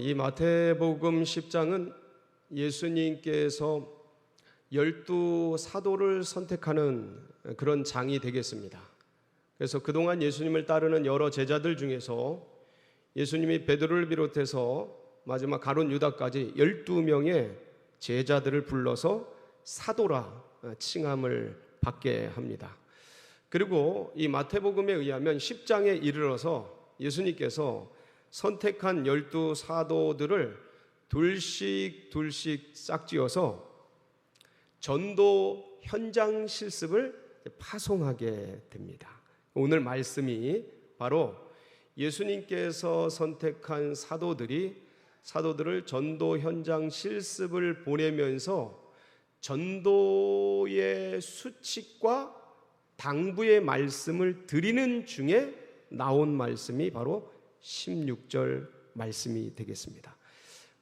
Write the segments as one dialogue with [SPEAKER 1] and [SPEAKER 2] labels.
[SPEAKER 1] 이 마태복음 10장은 예수님께서 12 사도를 선택하는 그런 장이 되겠습니다. 그래서 그동안 예수님을 따르는 여러 제자들 중에서 예수님이 베드로를 비롯해서 마지막 가룟 유다까지 12명의 제자들을 불러서 사도라 칭함을 받게 합니다. 그리고 이 마태복음에 의하면 10장에 이르러서 예수님께서 선택한 12 사도들을 둘씩 짝지어서 전도 현장 실습을 파송하게 됩니다. 오늘 말씀이 바로 예수님께서 선택한 사도들을 전도 현장 실습을 보내면서 전도의 수칙과 당부의 말씀을 드리는 중에 나온 말씀이 바로 16절 말씀이 되겠습니다.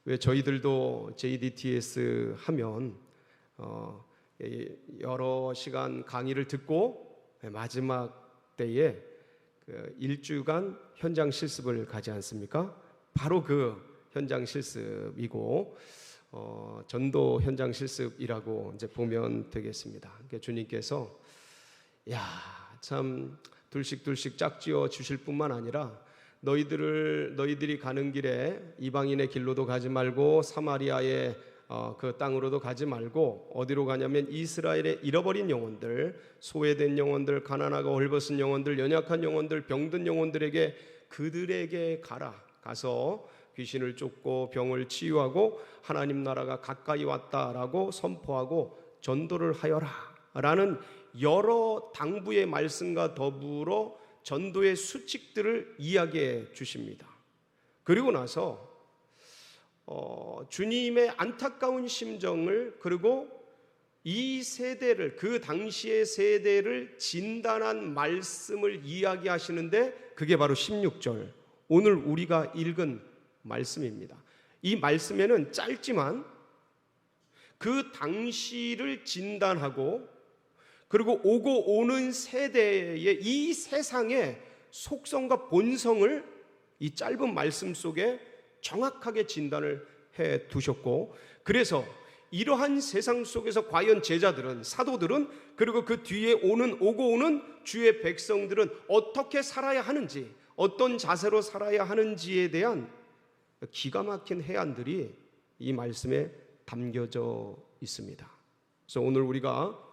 [SPEAKER 1] 왜 저희들도 JDTS 하면 여러 시간 강의를 듣고 마지막 때에 그 일주간 현장 실습을 가지 않습니까? 바로 그 현장 실습이고 전도 현장 실습이라고 이제 보면 되겠습니다. 그러니까 주님께서 참 둘씩 짝지어 주실 뿐만 아니라 너희들이 가는 길에 이방인의 길로도 가지 말고 사마리아의 그 땅으로도 가지 말고 어디로 가냐면 이스라엘의 잃어버린 영혼들, 소외된 영혼들, 가난하고 헐벗은 영혼들, 연약한 영혼들, 병든 영혼들에게 그들에게 가서 귀신을 쫓고 병을 치유하고 하나님 나라가 가까이 왔다라고 선포하고 전도를 하여라 라는 여러 당부의 말씀과 더불어 전도의 수칙들을 이야기해 주십니다. 그리고 나서 주님의 안타까운 심정을, 그리고 이 세대를, 그 당시의 세대를 진단한 말씀을 이야기하시는데 그게 바로 16절 오늘 우리가 읽은 말씀입니다. 이 말씀에는 짧지만 그 당시를 진단하고 그리고 오고 오는 세대의 이 세상의 속성과 본성을 이 짧은 말씀 속에 정확하게 진단을 해 두셨고, 그래서 이러한 세상 속에서 과연 제자들은, 사도들은, 그리고 그 뒤에 오고 오는 주의 백성들은 어떻게 살아야 하는지, 어떤 자세로 살아야 하는지에 대한 기가 막힌 해안들이 이 말씀에 담겨져 있습니다. 그래서 오늘 우리가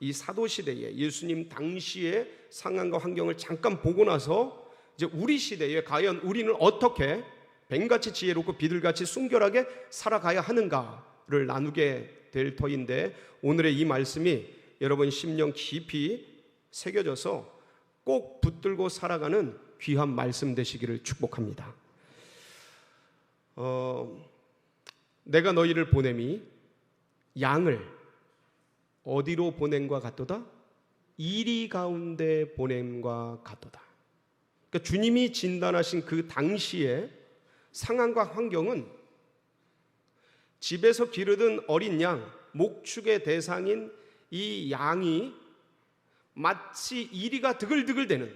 [SPEAKER 1] 이 사도시대에 예수님 당시의 상황과 환경을 잠깐 보고 나서 이제 우리 시대에 과연 우리는 어떻게 뱀같이 지혜롭고 비둘같이 순결하게 살아가야 하는가를 나누게 될 터인데, 오늘의 이 말씀이 여러분 심령 깊이 새겨져서 꼭 붙들고 살아가는 귀한 말씀 되시기를 축복합니다. 내가 너희를 보냄이 양을 어디로 보냄과 같도다? 이리 가운데 보냄과 같도다. 그러니까 주님이 진단하신 그 당시의 상황과 환경은 집에서 기르던 어린 양, 목축의 대상인 이 양이 마치 이리가 드글드글대는,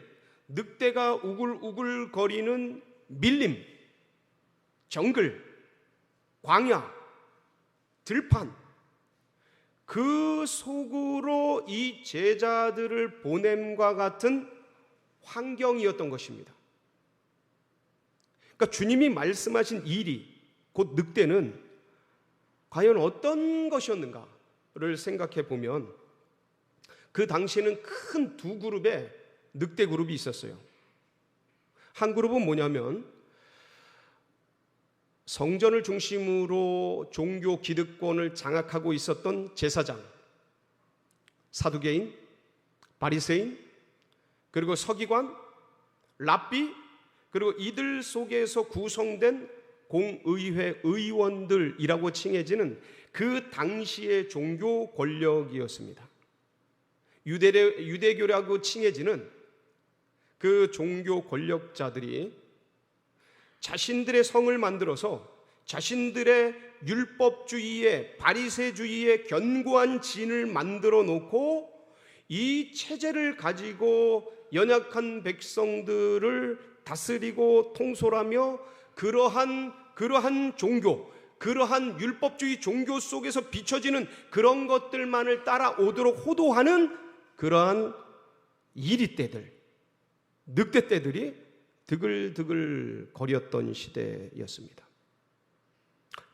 [SPEAKER 1] 늑대가 우글우글 거리는 밀림, 정글, 광야, 들판, 그 속으로 이 제자들을 보냄과 같은 환경이었던 것입니다. 그러니까 주님이 말씀하신 이리, 곧 늑대는 과연 어떤 것이었는가를 생각해 보면 그 당시에는 큰 두 그룹의 늑대 그룹이 있었어요. 한 그룹은 뭐냐면 성전을 중심으로 종교 기득권을 장악하고 있었던 제사장, 사두개인, 바리새인, 그리고 서기관, 랍비, 그리고 이들 속에서 구성된 공의회 의원들이라고 칭해지는 그 당시의 종교 권력이었습니다. 유대교라고 칭해지는 그 종교 권력자들이 자신들의 성을 만들어서 자신들의 율법주의에, 바리새주의에 견고한 진을 만들어 놓고 이 체제를 가지고 연약한 백성들을 다스리고 통솔하며 그러한 그러한 종교, 그러한 율법주의 종교 속에서 비춰지는 그런 것들만을 따라오도록 호도하는 그러한 이리떼들, 늑대떼들이 드글드글 거렸던 시대였습니다.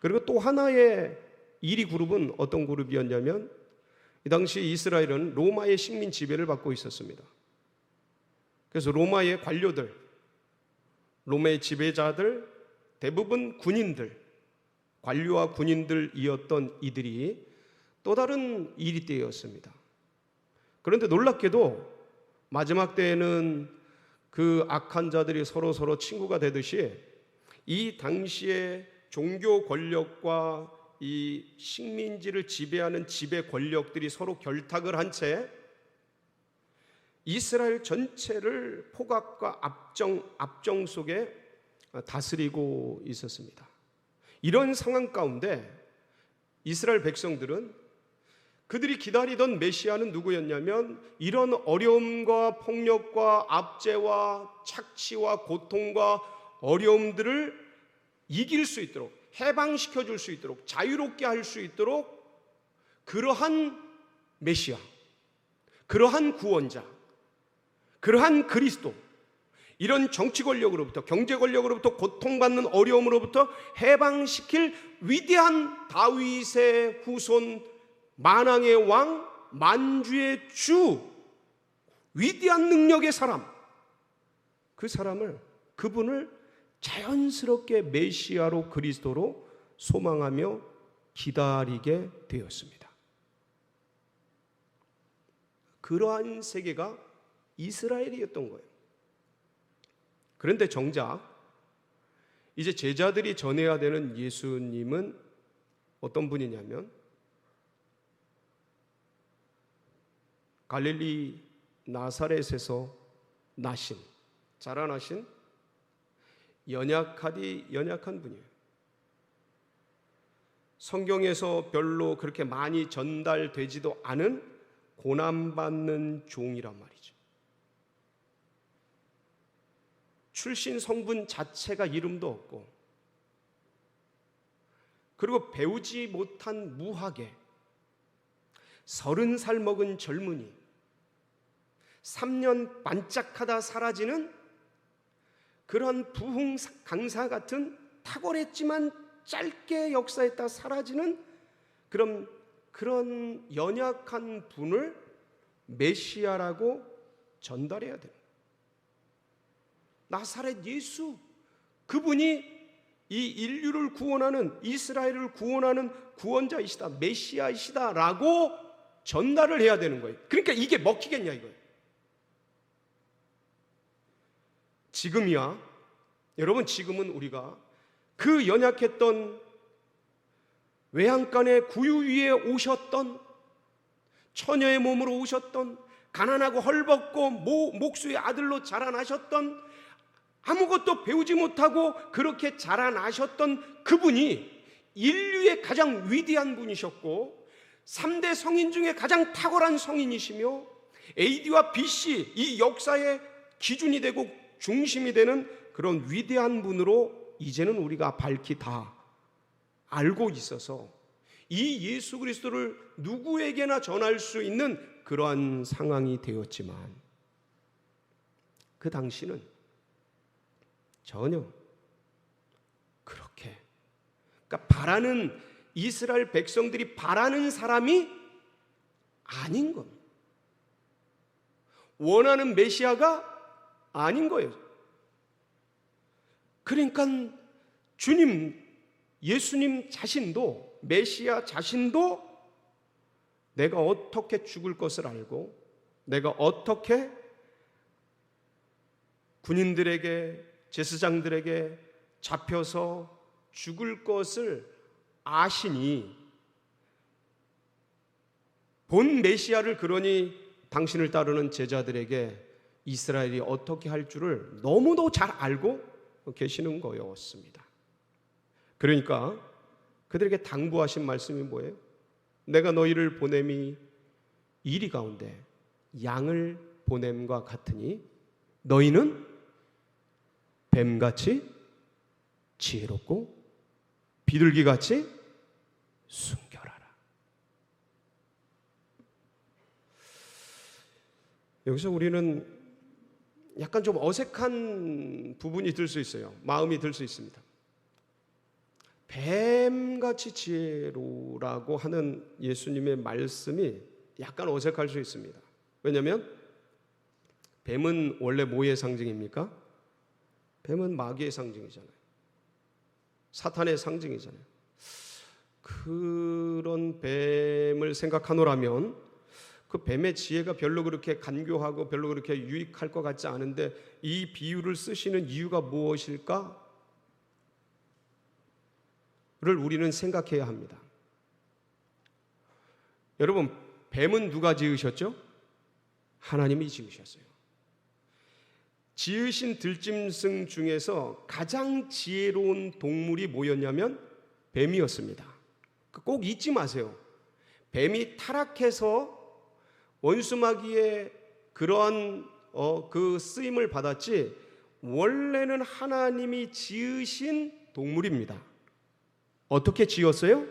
[SPEAKER 1] 그리고 또 하나의 이리 그룹은 어떤 그룹이었냐면, 이 당시 이스라엘은 로마의 식민 지배를 받고 있었습니다. 그래서 로마의 관료들, 로마의 지배자들, 대부분 군인들, 관료와 군인들이었던 이들이 또 다른 이리떼였습니다. 그런데 놀랍게도 마지막 때에는 그 악한 자들이 서로 친구가 되듯이 이 당시의 종교 권력과 이 식민지를 지배하는 지배 권력들이 서로 결탁을 한 채 이스라엘 전체를 포갑과 압정 속에 다스리고 있었습니다. 이런 상황 가운데 이스라엘 백성들은 그들이 기다리던 메시아는 누구였냐면, 이런 어려움과 폭력과 압제와 착취와 고통과 어려움들을 이길 수 있도록, 해방시켜 줄 수 있도록, 자유롭게 할 수 있도록 그러한 메시아, 그러한 구원자, 그러한 그리스도, 이런 정치 권력으로부터, 경제 권력으로부터, 고통받는 어려움으로부터 해방시킬 위대한 다윗의 후손, 만왕의 왕, 만주의 주, 위대한 능력의 사람, 그 사람을, 그분을 자연스럽게 메시아로, 그리스도로 소망하며 기다리게 되었습니다. 그러한 세계가 이스라엘이었던 거예요. 그런데 정작 이제 제자들이 전해야 되는 예수님은 어떤 분이냐면, 갈릴리 나사렛에서 나신, 자라나신 연약한 분이에요. 성경에서 별로 그렇게 많이 전달되지도 않은 고난받는 종이란 말이죠. 출신 성분 자체가 이름도 없고, 그리고 배우지 못한 무학에 30살 먹은 젊은이, 3년 반짝하다 사라지는 그런 부흥 강사 같은 탁월했지만 짧게 역사했다 사라지는 그런 연약한 분을 메시아라고 전달해야 돼요. 나사렛 예수, 그분이 이 인류를 구원하는, 이스라엘을 구원하는 구원자이시다, 메시아이시다라고 전달을 해야 되는 거예요. 그러니까 이게 먹히겠냐 이거예요. 지금이야, 여러분, 지금은 우리가 그 연약했던 외양간의 구유 위에 오셨던, 처녀의 몸으로 오셨던, 가난하고 헐벗고 목수의 아들로 자라나셨던, 아무것도 배우지 못하고 그렇게 자라나셨던 그분이 인류의 가장 위대한 분이셨고 3대 성인 중에 가장 탁월한 성인이시며 AD와 BC 이 역사의 기준이 되고 중심이 되는 그런 위대한 분으로 이제는 우리가 밝히 다 알고 있어서 이 예수 그리스도를 누구에게나 전할 수 있는 그러한 상황이 되었지만, 그 당시는 전혀 그렇게, 그러니까 바라는, 이스라엘 백성들이 바라는 사람이 아닌 겁니다. 원하는 메시아가 아닌 거예요. 그러니까 주님, 예수님 자신도, 메시아 자신도 내가 어떻게 죽을 것을 알고, 내가 어떻게 군인들에게, 제사장들에게 잡혀서 죽을 것을 아시니, 본 메시아를, 그러니 당신을 따르는 제자들에게 이스라엘이 어떻게 할 줄을 너무도 잘 알고 계시는 거였습니다. 그러니까 그들에게 당부하신 말씀이 뭐예요? 내가 너희를 보냄이 이리 가운데 양을 보냄과 같으니 너희는 뱀같이 지혜롭고 비둘기같이 숨겨라라. 여기서 우리는 약간 좀 어색한 부분이 들 수 있어요. 마음이 들 수 있습니다. 뱀같이 지혜로라고 하는 예수님의 말씀이 약간 어색할 수 있습니다. 왜냐하면 뱀은 원래 뭐의 상징입니까? 뱀은 마귀의 상징이잖아요. 사탄의 상징이잖아요. 그런 뱀을 생각하노라면 그 뱀의 지혜가 별로 그렇게 간교하고 별로 그렇게 유익할 것 같지 않은데 이 비유를 쓰시는 이유가 무엇일까? 를 우리는 생각해야 합니다. 여러분, 뱀은 누가 지으셨죠? 하나님이 지으셨어요. 지으신 들짐승 중에서 가장 지혜로운 동물이 뭐였냐면 뱀이었습니다. 꼭 잊지 마세요. 뱀이 타락해서 원수마귀의 그러한 그 쓰임을 받았지 원래는 하나님이 지으신 동물입니다. 어떻게 지었어요?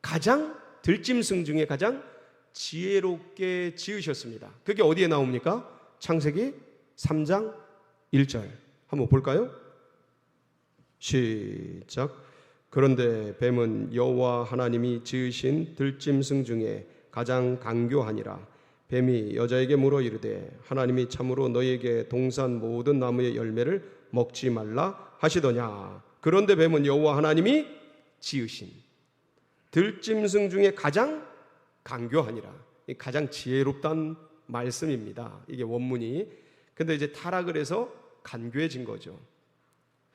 [SPEAKER 1] 가장 들짐승 중에 가장 지혜롭게 지으셨습니다. 그게 어디에 나옵니까? 창세기 3장 1절 한번 볼까요? 시작. 그런데 뱀은 여호와 하나님이 지으신 들짐승 중에 가장 간교하니라. 뱀이 여자에게 물어 이르되 하나님이 참으로 너희에게 동산 모든 나무의 열매를 먹지 말라 하시더냐. 그런데 뱀은 여호와 하나님이 지으신 들짐승 중에 가장 간교하니라. 가장 지혜롭다는 말씀입니다. 이게 원문이. 근데 이제 타락을 해서 간교해진 거죠.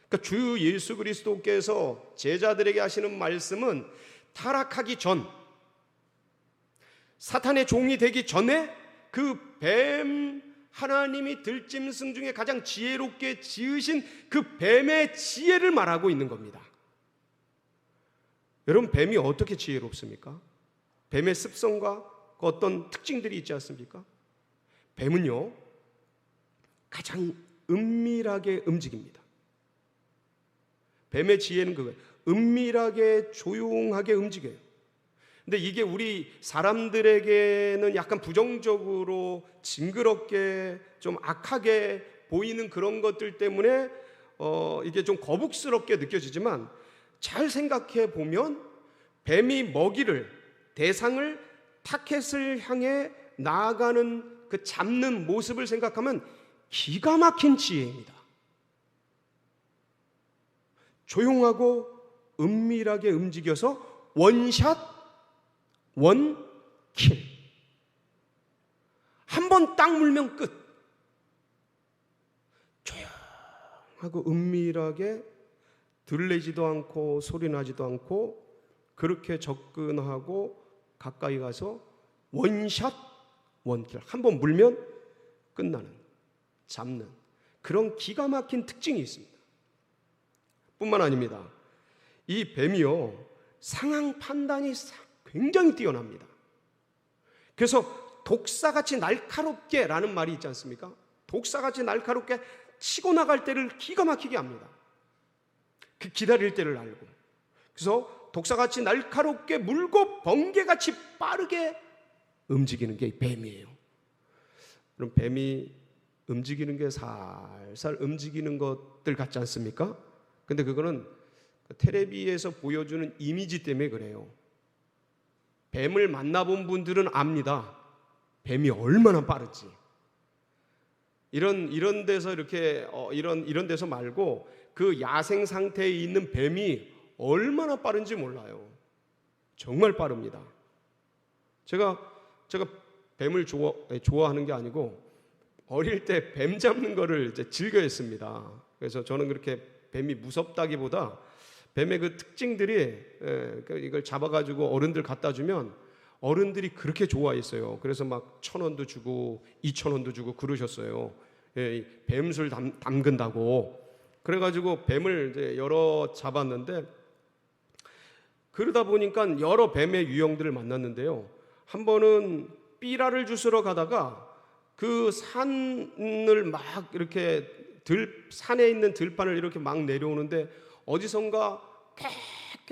[SPEAKER 1] 그러니까 주 예수 그리스도께서 제자들에게 하시는 말씀은 타락하기 전, 사탄의 종이 되기 전에 그 뱀, 하나님이 들짐승 중에 가장 지혜롭게 지으신 그 뱀의 지혜를 말하고 있는 겁니다. 여러분, 뱀이 어떻게 지혜롭습니까? 뱀의 습성과 어떤 특징들이 있지 않습니까? 뱀은요, 가장 은밀하게 움직입니다. 뱀의 지혜는 그거예요. 은밀하게 조용하게 움직여요. 근데 이게 우리 사람들에게는 약간 부정적으로 징그럽게 좀 악하게 보이는 그런 것들 때문에 이게 좀 거북스럽게 느껴지지만 잘 생각해 보면 뱀이 먹이를, 대상을 타켓을 향해 나아가는 그 잡는 모습을 생각하면 기가 막힌 지혜입니다. 조용하고 은밀하게 움직여서 원샷, 원킬. 한 번 딱 물면 끝. 조용하고 은밀하게 들리지도 않고 소리 나지도 않고 그렇게 접근하고 가까이 가서 원샷, 원킬. 한 번 물면 끝나는, 잡는 그런 기가 막힌 특징이 있습니다. 뿐만 아닙니다. 이 뱀이요, 상황 판단이 굉장히 뛰어납니다. 그래서 독사같이 날카롭게 라는 말이 있지 않습니까? 독사같이 날카롭게 치고 나갈 때를 기가 막히게 합니다. 그 기다릴 때를 알고. 그래서 독사같이 날카롭게 물고 번개같이 빠르게 움직이는 게 뱀이에요. 그럼 뱀이 움직이는 게 살살 움직이는 것들 같지 않습니까? 근데 그거는 텔레비에서 보여주는 이미지 때문에 그래요. 뱀을 만나본 분들은 압니다. 뱀이 얼마나 빠르지. 이런 데서 이렇게 이런 데서 말고 그 야생 상태에 있는 뱀이 얼마나 빠른지 몰라요. 정말 빠릅니다. 제가 뱀을 좋아하는 게 아니고 어릴 때 뱀 잡는 거를 이제 즐겨했습니다. 그래서 저는 그렇게 뱀이 무섭다기보다 뱀의 그 특징들이 이걸 잡아가지고 어른들 갖다 주면 어른들이 그렇게 좋아했어요. 그래서 막 1,000원도 주고 2,000원도 주고 그러셨어요. 뱀술 담근다고. 그래가지고 뱀을 이제 여러 잡았는데 그러다 보니까 여러 뱀의 유형들을 만났는데요. 한 번은 삐라를 주스러 가다가 그 산을 막 이렇게 산에 있는 들판을 이렇게 막 내려오는데 어디선가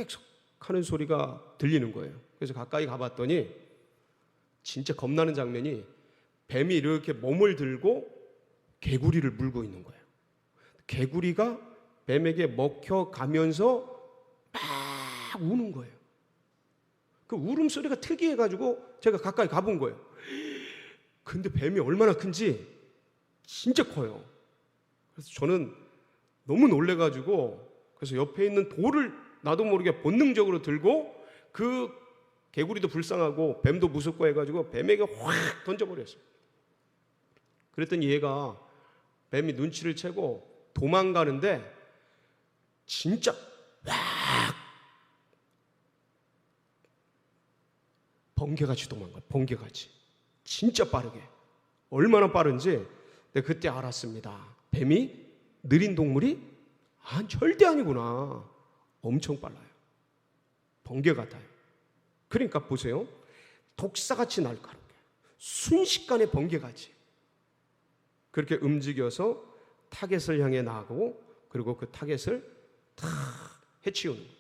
[SPEAKER 1] 계속 하는 소리가 들리는 거예요. 그래서 가까이 가봤더니 진짜 겁나는 장면이, 뱀이 이렇게 몸을 들고 개구리를 물고 있는 거예요. 개구리가 뱀에게 먹혀가면서 막 우는 거예요. 그 울음소리가 특이해가지고 제가 가까이 가본 거예요. 근데 뱀이 얼마나 큰지 진짜 커요. 그래서 저는 너무 놀래가지고, 그래서 옆에 있는 돌을 나도 모르게 본능적으로 들고, 그 개구리도 불쌍하고 뱀도 무섭고 해가지고 뱀에게 확 던져버렸어요. 그랬더니 얘가, 뱀이 눈치를 채고 도망가는데 진짜 확 번개같이 도망가요. 번개같이. 진짜 빠르게. 얼마나 빠른지 내가 그때 알았습니다. 뱀이 느린 동물이 절대 아니구나. 엄청 빨라요. 번개 같아요. 그러니까 보세요. 독사같이 날카롭게, 순식간에 번개같이 그렇게 움직여서 타겟을 향해 나가고, 그리고 그 타겟을 다 해치우는 거예요.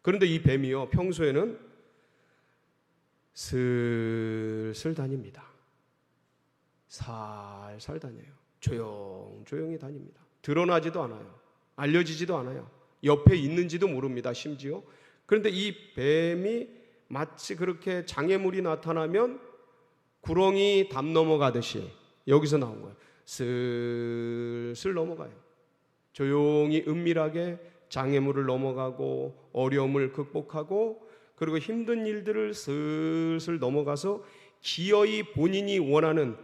[SPEAKER 1] 그런데 이 뱀이요, 평소에는 슬슬 다닙니다. 살살 다녀요. 조용조용히 다닙니다. 드러나지도 않아요. 알려지지도 않아요. 옆에 있는지도 모릅니다, 심지어. 그런데 이 뱀이 마치 그렇게 장애물이 나타나면 구렁이 담 넘어가듯이 여기서 나온 거예요. 슬슬 넘어가요. 조용히 은밀하게 장애물을 넘어가고 어려움을 극복하고, 그리고 힘든 일들을 슬슬 넘어가서 기어이 본인이 원하는,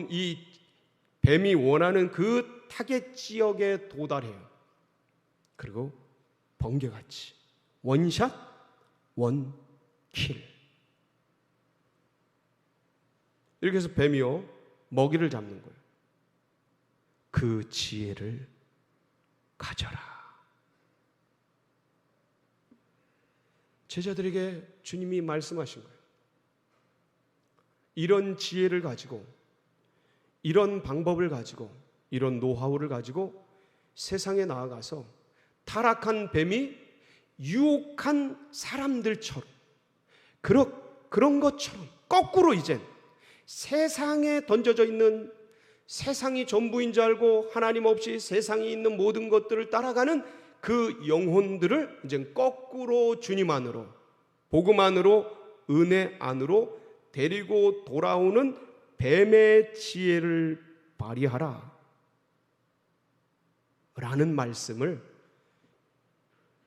[SPEAKER 1] 이 뱀이 원하는 그 타겟 지역에 도달해요. 그리고 번개같이 원샷 원킬. 이렇게 해서 뱀이요, 먹이를 잡는 거예요. 그 지혜를 가져라. 제자들에게 주님이 말씀하신 거예요. 이런 지혜를 가지고, 이런 방법을 가지고, 이런 노하우를 가지고 세상에 나아가서 타락한 뱀이 유혹한 사람들처럼, 그런 것처럼 거꾸로 이젠 세상에 던져져 있는, 세상이 전부인 줄 알고 하나님 없이 세상에 있는 모든 것들을 따라가는 그 영혼들을 이제 거꾸로 주님 안으로, 복음 안으로, 은혜 안으로 데리고 돌아오는 뱀의 지혜를 발휘하라 라는 말씀을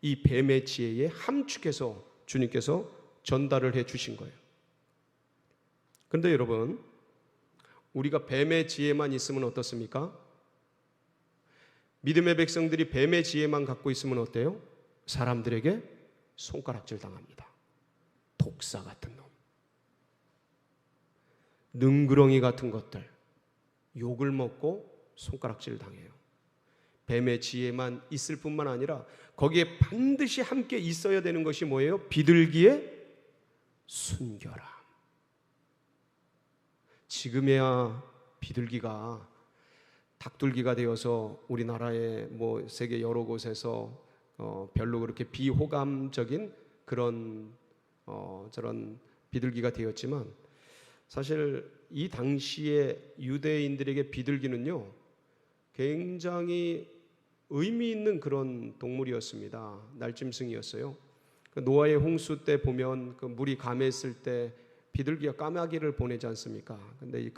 [SPEAKER 1] 이 뱀의 지혜에 함축해서 주님께서 전달을 해 주신 거예요. 그런데 여러분, 우리가 뱀의 지혜만 있으면 어떻습니까? 믿음의 백성들이 뱀의 지혜만 갖고 있으면 어때요? 사람들에게 손가락질 당합니다. 독사 같은 놈, 능구렁이 같은 것들, 욕을 먹고 손가락질 당해요. 뱀의 지혜만 있을 뿐만 아니라 거기에 반드시 함께 있어야 되는 것이 뭐예요? 비둘기의 순결함. 지금에야 비둘기가 닭둘기가 되어서 우리나라의 세계 여러 곳에서 별로 그렇게 비호감적인 그런 저런 비둘기가 되었지만, 사실 이 당시에 유대인들에게 비둘기는요 굉장히 의미 있는 그런 동물이었습니다. 날짐승이었어요. 노아의 홍수 때 보면 그 물이 감했을 때 비둘기가 까마귀를 보내지 않습니까? 근데 이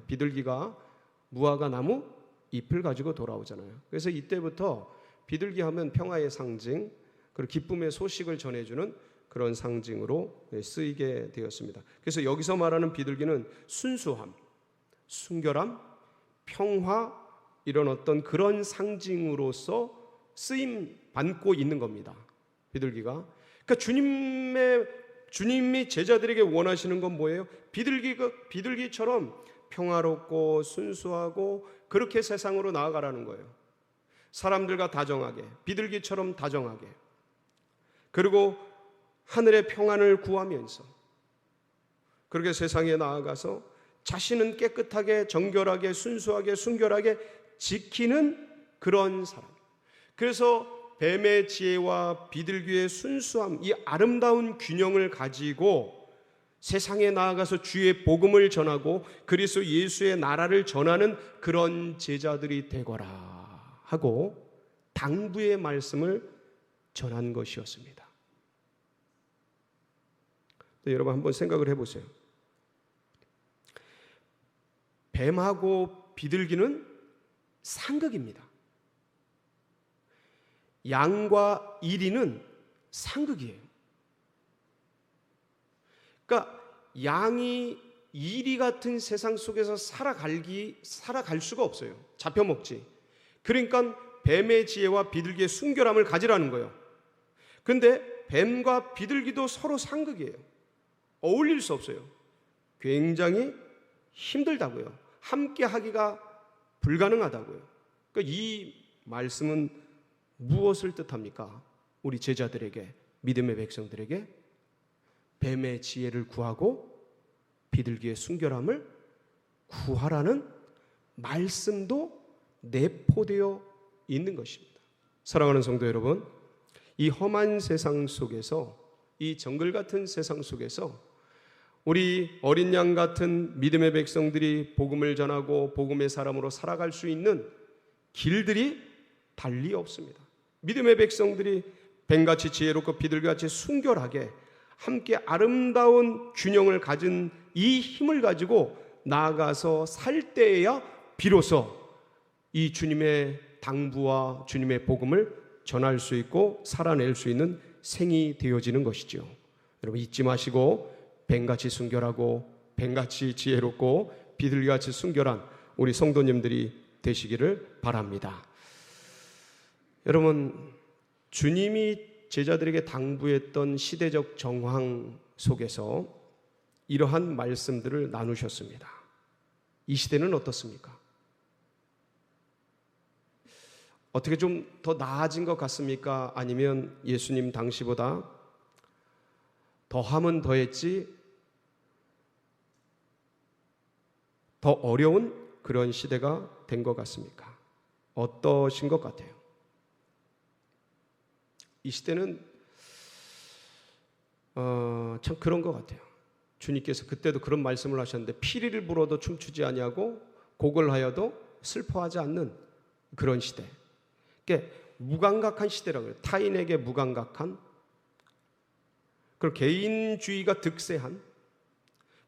[SPEAKER 1] 비둘기가 무화과 나무 잎을 가지고 돌아오잖아요. 그래서 이때부터 비둘기 하면 평화의 상징, 그리고 기쁨의 소식을 전해주는 그런 상징으로 쓰이게 되었습니다. 그래서 여기서 말하는 비둘기는 순수함, 순결함, 평화, 이런 어떤 그런 상징으로서 쓰임 받고 있는 겁니다. 비둘기가. 그러니까 주님이 제자들에게 원하시는 건 뭐예요? 비둘기처럼 평화롭고 순수하고 그렇게 세상으로 나아가라는 거예요. 사람들과 다정하게, 비둘기처럼 다정하게, 그리고 하늘의 평안을 구하면서 그렇게 세상에 나아가서 자신은 깨끗하게, 정결하게, 순수하게, 순결하게 지키는 그런 사람. 그래서 뱀의 지혜와 비둘기의 순수함, 이 아름다운 균형을 가지고 세상에 나아가서 주의 복음을 전하고 그리스도 예수의 나라를 전하는 그런 제자들이 되거라 하고 당부의 말씀을 전한 것이었습니다. 여러분 한번 생각을 해보세요. 뱀하고 비둘기는 상극입니다. 양과 이리는 상극이에요. 그러니까 양이 이리 같은 세상 속에서 살아갈 수가 없어요. 잡혀먹지. 그러니까 뱀의 지혜와 비둘기의 순결함을 가지라는 거예요. 그런데 뱀과 비둘기도 서로 상극이에요. 어울릴 수 없어요. 굉장히 힘들다고요. 함께 하기가 불가능하다고요. 그러니까 이 말씀은 무엇을 뜻합니까? 우리 제자들에게, 믿음의 백성들에게 뱀의 지혜를 구하고 비둘기의 순결함을 구하라는 말씀도 내포되어 있는 것입니다. 사랑하는 성도 여러분, 이 험한 세상 속에서, 이 정글 같은 세상 속에서 우리 어린 양 같은 믿음의 백성들이 복음을 전하고 복음의 사람으로 살아갈 수 있는 길들이 달리 없습니다. 믿음의 백성들이 뱀같이 지혜롭고 비둘기같이 순결하게 함께 아름다운 균형을 가진 이 힘을 가지고 나아가서 살 때에야 비로소 이 주님의 당부와 주님의 복음을 전할 수 있고 살아낼 수 있는 생이 되어지는 것이죠. 여러분 잊지 마시고 뱀같이 순결하고 뱀같이 지혜롭고 비둘기같이 순결한 우리 성도님들이 되시기를 바랍니다. 여러분, 주님이 제자들에게 당부했던 시대적 정황 속에서 이러한 말씀들을 나누셨습니다. 이 시대는 어떻습니까? 어떻게 좀 더 나아진 것 같습니까? 아니면 예수님 당시보다 더하면 더했지 더 어려운 그런 시대가 된 것 같습니까? 어떠신 것 같아요? 이 시대는 참 그런 것 같아요. 주님께서 그때도 그런 말씀을 하셨는데 피리를 불어도 춤추지 아니하고 곡을 하여도 슬퍼하지 않는 그런 시대. 그게 무감각한 시대라고 해요. 타인에게 무감각한, 그리고 개인주의가 득세한,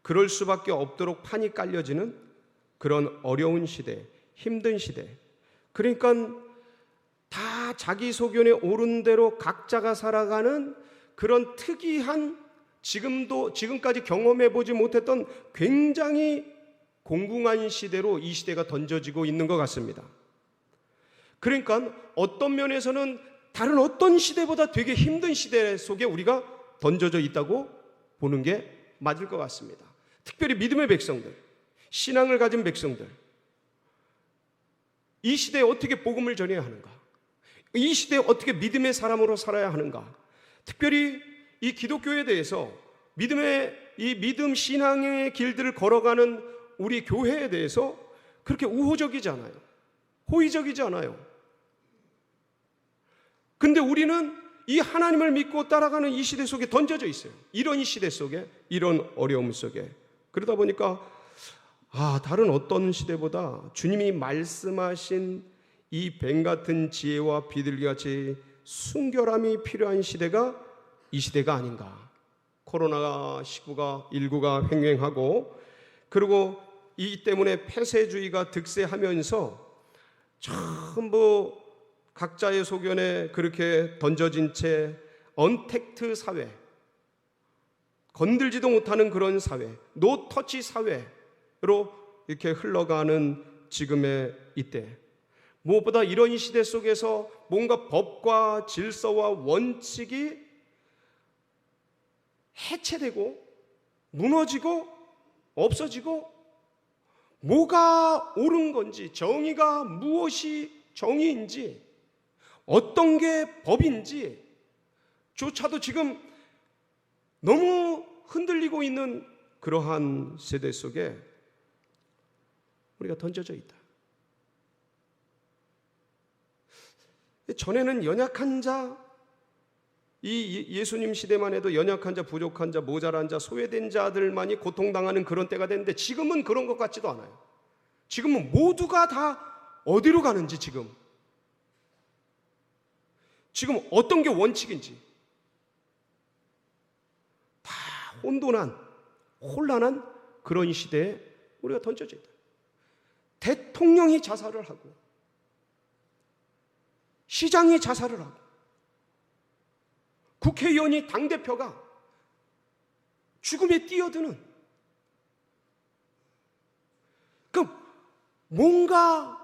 [SPEAKER 1] 그럴 수밖에 없도록 판이 깔려지는 그런 어려운 시대, 힘든 시대. 그러니까 다 자기 소견에 옳은 대로 각자가 살아가는 그런 특이한, 지금까지 경험해 보지 못했던 굉장히 공궁한 시대로 이 시대가 던져지고 있는 것 같습니다. 그러니까 어떤 면에서는 다른 어떤 시대보다 되게 힘든 시대 속에 우리가 던져져 있다고 보는 게 맞을 것 같습니다. 특별히 믿음의 백성들, 신앙을 가진 백성들, 이 시대에 어떻게 복음을 전해야 하는가? 이 시대에 어떻게 믿음의 사람으로 살아야 하는가? 특별히 이 기독교에 대해서 이 믿음 신앙의 길들을 걸어가는 우리 교회에 대해서 그렇게 우호적이지 않아요. 호의적이지 않아요. 근데 우리는 이 하나님을 믿고 따라가는 이 시대 속에 던져져 있어요. 이런 시대 속에, 이런 어려움 속에. 그러다 보니까 다른 어떤 시대보다 주님이 말씀하신 이 뱀 같은 지혜와 비둘기같이 순결함이 필요한 시대가 이 시대가 아닌가. 코로나19가 횡행하고, 그리고 이 때문에 폐쇄주의가 득세하면서 전부 각자의 소견에 그렇게 던져진 채 언택트 사회, 건들지도 못하는 그런 사회, 노터치 사회로 이렇게 흘러가는 지금의 이때, 무엇보다 이런 시대 속에서 뭔가 법과 질서와 원칙이 해체되고 무너지고 없어지고, 뭐가 옳은 건지, 정의가 무엇이 정의인지, 어떤 게 법인지 조차도 지금 너무 흔들리고 있는 그러한 세대 속에 우리가 던져져 있다. 전에는 연약한 자, 이 예수님 시대만 해도 연약한 자, 부족한 자, 모자란 자, 소외된 자들만이 고통당하는 그런 때가 됐는데 지금은 그런 것 같지도 않아요. 지금은 모두가 다 어디로 가는지, 지금 어떤 게 원칙인지 다 혼란한 그런 시대에 우리가 던져져 있다. 대통령이 자살을 하고 시장이 자살을 하고 국회의원이 당대표가 죽음에 뛰어드는, 그럼 뭐가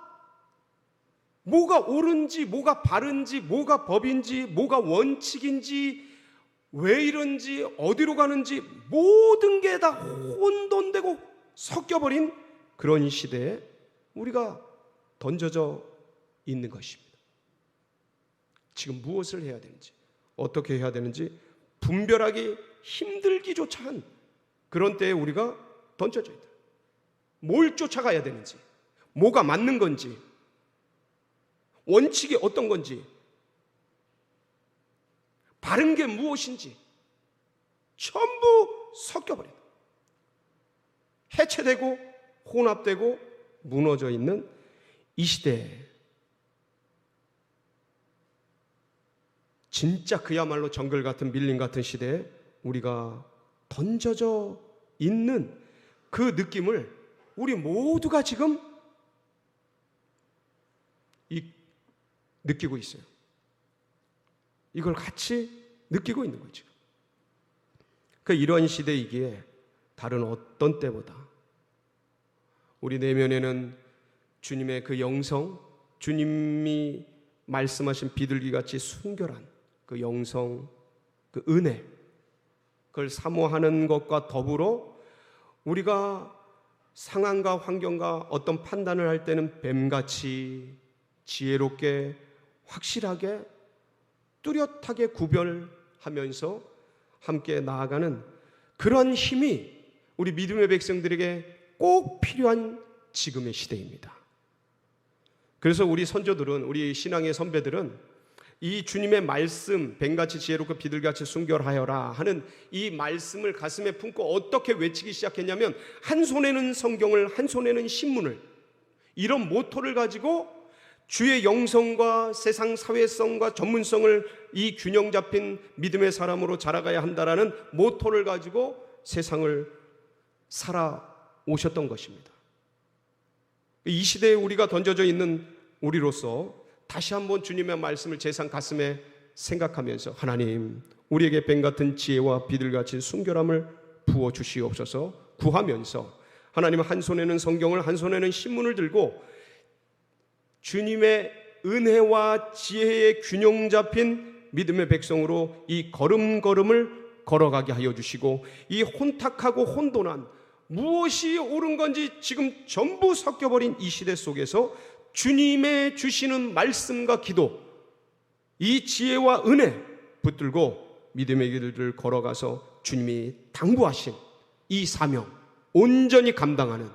[SPEAKER 1] 옳은지, 뭐가 바른지, 뭐가 법인지, 뭐가 원칙인지, 왜 이런지, 어디로 가는지 모든 게 다 혼돈되고 섞여버린 그런 시대에 우리가 던져져 있는 것입니다. 지금 무엇을 해야 되는지, 어떻게 해야 되는지 분별하기 힘들기조차 한 그런 때에 우리가 던져져 있다. 뭘 쫓아가야 되는지, 뭐가 맞는 건지, 원칙이 어떤 건지, 바른 게 무엇인지 전부 섞여버린다. 해체되고 혼합되고 무너져 있는 이 시대에 진짜 그야말로 정글 같은, 밀림 같은 시대에 우리가 던져져 있는 그 느낌을 우리 모두가 지금 느끼고 있어요. 이걸 같이 느끼고 있는 거죠. 그러니까 이런 시대이기에 다른 어떤 때보다 우리 내면에는 주님의 그 영성, 주님이 말씀하신 비둘기같이 순결한 그 영성, 그 은혜, 그걸 사모하는 것과 더불어 우리가 상황과 환경과 어떤 판단을 할 때는 뱀같이 지혜롭게, 확실하게, 뚜렷하게 구별하면서 함께 나아가는 그런 힘이 우리 믿음의 백성들에게 꼭 필요한 지금의 시대입니다. 그래서 우리 선조들은, 우리 신앙의 선배들은 이 주님의 말씀, 뱀같이 지혜롭고 비둘기같이 순결하여라 하는 이 말씀을 가슴에 품고 어떻게 외치기 시작했냐면, 한 손에는 성경을, 한 손에는 신문을, 이런 모토를 가지고 주의 영성과 세상 사회성과 전문성을 이 균형 잡힌 믿음의 사람으로 자라가야 한다라는 모토를 가지고 세상을 살아오셨던 것입니다. 이 시대에 우리가 던져져 있는 우리로서 다시 한번 주님의 말씀을 제상 가슴에 생각하면서, 하나님, 우리에게 뱀같은 지혜와 비둘기같이 순결함을 부어주시옵소서 구하면서, 하나님, 한 손에는 성경을, 한 손에는 신문을 들고 주님의 은혜와 지혜의 균형 잡힌 믿음의 백성으로 이 걸음걸음을 걸어가게 하여 주시고, 이 혼탁하고 혼돈한 무엇이 옳은 건지 지금 전부 섞여버린 이 시대 속에서 주님의 주시는 말씀과 기도, 이 지혜와 은혜 붙들고 믿음의 길을 걸어가서 주님이 당부하신 이 사명 온전히 감당하는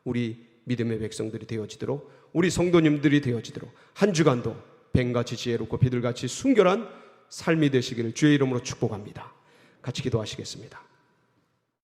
[SPEAKER 1] 우리 믿음의 백성들이 되어지도록, 우리 성도님들이 되어지도록 한 주간도 뱀같이 지혜롭고 비둘기같이 순결한 삶이 되시기를 주의 이름으로 축복합니다. 같이 기도하시겠습니다.